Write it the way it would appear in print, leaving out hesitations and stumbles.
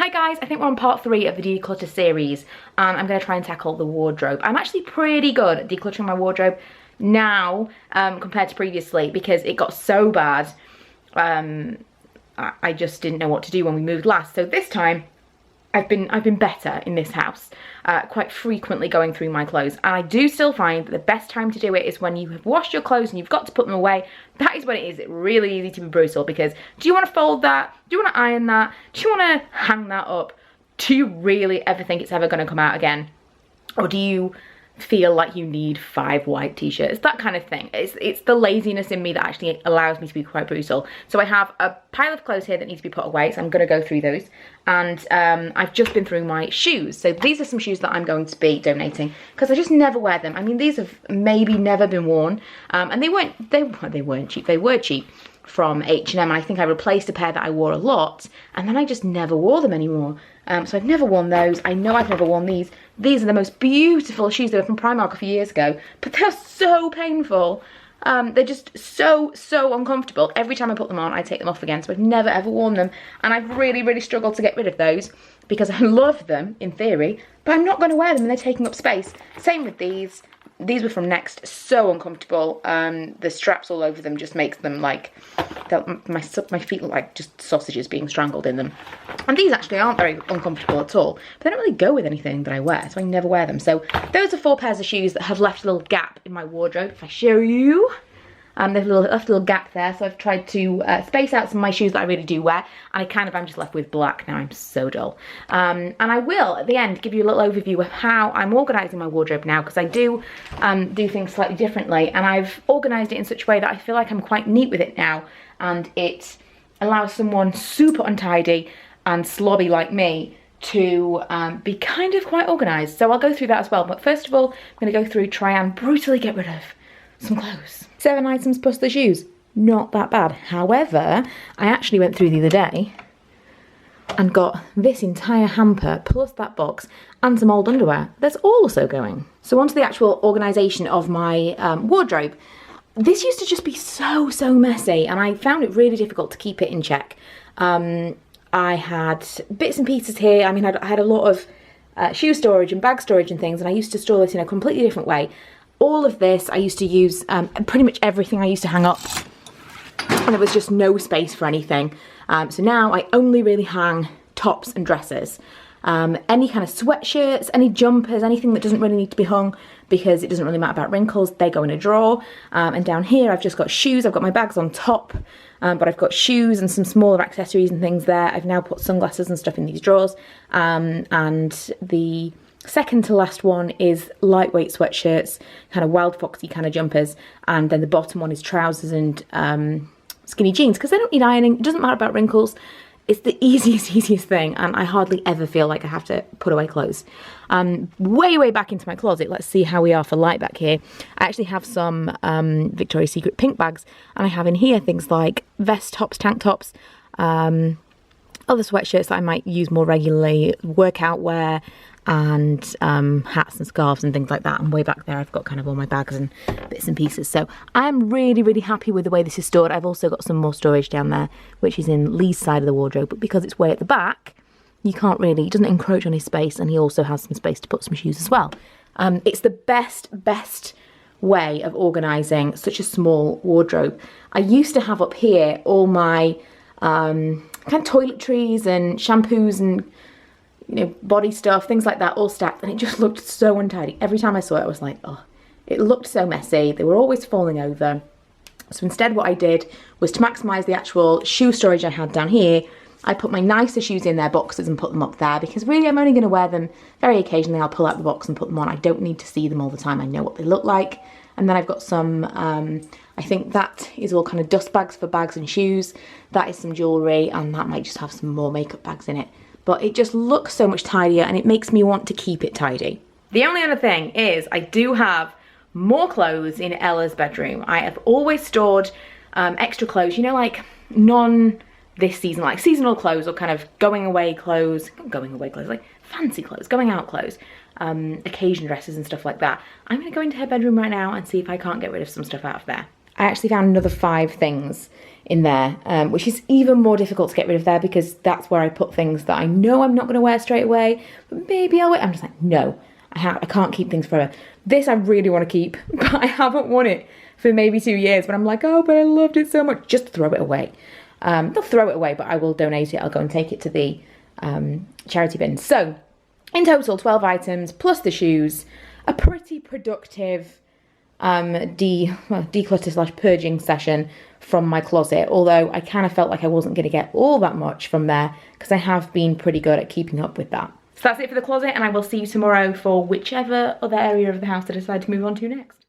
Hi guys, I think we're on part 3 of the declutter series and I'm going to try and tackle the wardrobe. I'm actually pretty good at decluttering my wardrobe now compared to previously because it got so bad I just didn't know what to do when we moved last. So this time I've been better in this house, quite frequently going through my clothes. And I do still find that the best time to do it is when you have washed your clothes and you've got to put them away. That is when it is really easy to be brutal, because do you want to fold that? Do you want to iron that? Do you want to hang that up? Do you really ever think it's ever going to come out again? Or do you feel like you need 5 white t-shirts? That kind of thing. It's the laziness in me that actually allows me to be quite brutal. So I have a pile of clothes here that need to be put away, so I'm going to go through those. And I've just been through my shoes. So these are some shoes that I'm going to be donating because I just never wear them. I mean, these have maybe never been worn, and they weren't cheap. They were cheap from H&M, and I think I replaced a pair that I wore a lot, and then I just never wore them anymore. So I've never worn those. I know I've never worn these. These are the most beautiful shoes. They were from Primark a few years ago, but they're so painful. They're just so uncomfortable. Every time I put them on, I take them off again, so I've never ever worn them, and I've really struggled to get rid of those because I love them in theory, but I'm not going to wear them and they're taking up space. Same with these. These were from Next, so uncomfortable. The straps all over them just makes them like, my feet look like just sausages being strangled in them. And these actually aren't very uncomfortable at all, but they don't really go with anything that I wear, so I never wear them. So those are 4 pairs of shoes that have left a little gap in my wardrobe. If I show you, they've left a little gap there, so I've tried to space out some of my shoes that I really do wear, and I'm just left with black now. I'm so dull. And I will, at the end, give you a little overview of how I'm organising my wardrobe now, because I do things slightly differently, and I've organised it in such a way that I feel like I'm quite neat with it now, and it allows someone super untidy and slobby like me to be kind of quite organised. So I'll go through that as well, but first of all, I'm going to go through, try and brutally get rid of some clothes. 7 items plus the shoes. Not that bad. However, I actually went through the other day and got this entire hamper plus that box and some old underwear. That's also going. So onto the actual organisation of my wardrobe. This used to just be so messy, and I found it really difficult to keep it in check. I had bits and pieces here. I mean, I had a lot of shoe storage and bag storage and things, and I used to store this in a completely different way. All of this I used to use, pretty much everything I used to hang up, and there was just no space for anything. So now I only really hang tops and dresses. Any kind of sweatshirts, any jumpers, anything that doesn't really need to be hung because it doesn't really matter about wrinkles, they go in a drawer. And down here I've just got shoes. I've got my bags on top, but I've got shoes and some smaller accessories and things there. I've now put sunglasses and stuff in these drawers, and the second to last one is lightweight sweatshirts, kind of wild foxy kind of jumpers, and then the bottom one is trousers and skinny jeans, because they don't need ironing. It doesn't matter about wrinkles. It's the easiest thing, and I hardly ever feel like I have to put away clothes. Way back into my closet, let's see how we are for light back here. I actually have some Victoria's Secret pink bags, and I have in here things like vest tops, tank tops, other sweatshirts that I might use more regularly, workout wear, and hats and scarves and things like that. And way back there I've got kind of all my bags and bits and pieces. So I'm really happy with the way this is stored. I've also got some more storage down there, which is in Lee's side of the wardrobe, but because it's way at the back, you can't really, it doesn't encroach on his space, and he also has some space to put some shoes as well. It's the best way of organising such a small wardrobe. I used to have up here all my kind of toiletries and shampoos and, you know, body stuff, things like that, all stacked, and it just looked so untidy. Every time I saw it, I was like, oh, it looked so messy. They were always falling over. So instead what I did was, to maximise the actual shoe storage I had down here, I put my nicer shoes in their boxes and put them up there, because really I'm only going to wear them very occasionally. I'll pull out the box and put them on. I don't need to see them all the time. I know what they look like. And then I've got some, I think that is all kind of dust bags for bags and shoes. That is some jewellery, and that might just have some more makeup bags in it. But it just looks so much tidier, and it makes me want to keep it tidy. The only other thing is I do have more clothes in Ella's bedroom. I have always stored extra clothes, you know, like this season, like seasonal clothes, or kind of going away clothes, like fancy clothes, going out clothes, occasion dresses and stuff like that. I'm gonna go into her bedroom right now and see if I can't get rid of some stuff out of there. I actually found another 5 things in there, which is even more difficult to get rid of there because that's where I put things that I know I'm not going to wear straight away, but maybe I'll wear. I'm just like, no, I can't keep things forever. This I really want to keep, but I haven't worn it for maybe 2 years, but I'm like, oh, but I loved it so much. Just throw it away. Not throw it away, but I will donate it. I'll go and take it to the charity bin. So in total, 12 items plus the shoes, a pretty productive declutter / purging session from my closet, although I kind of felt like I wasn't going to get all that much from there because I have been pretty good at keeping up with that. So that's it for the closet, and I will see you tomorrow for whichever other area of the house I decide to move on to next.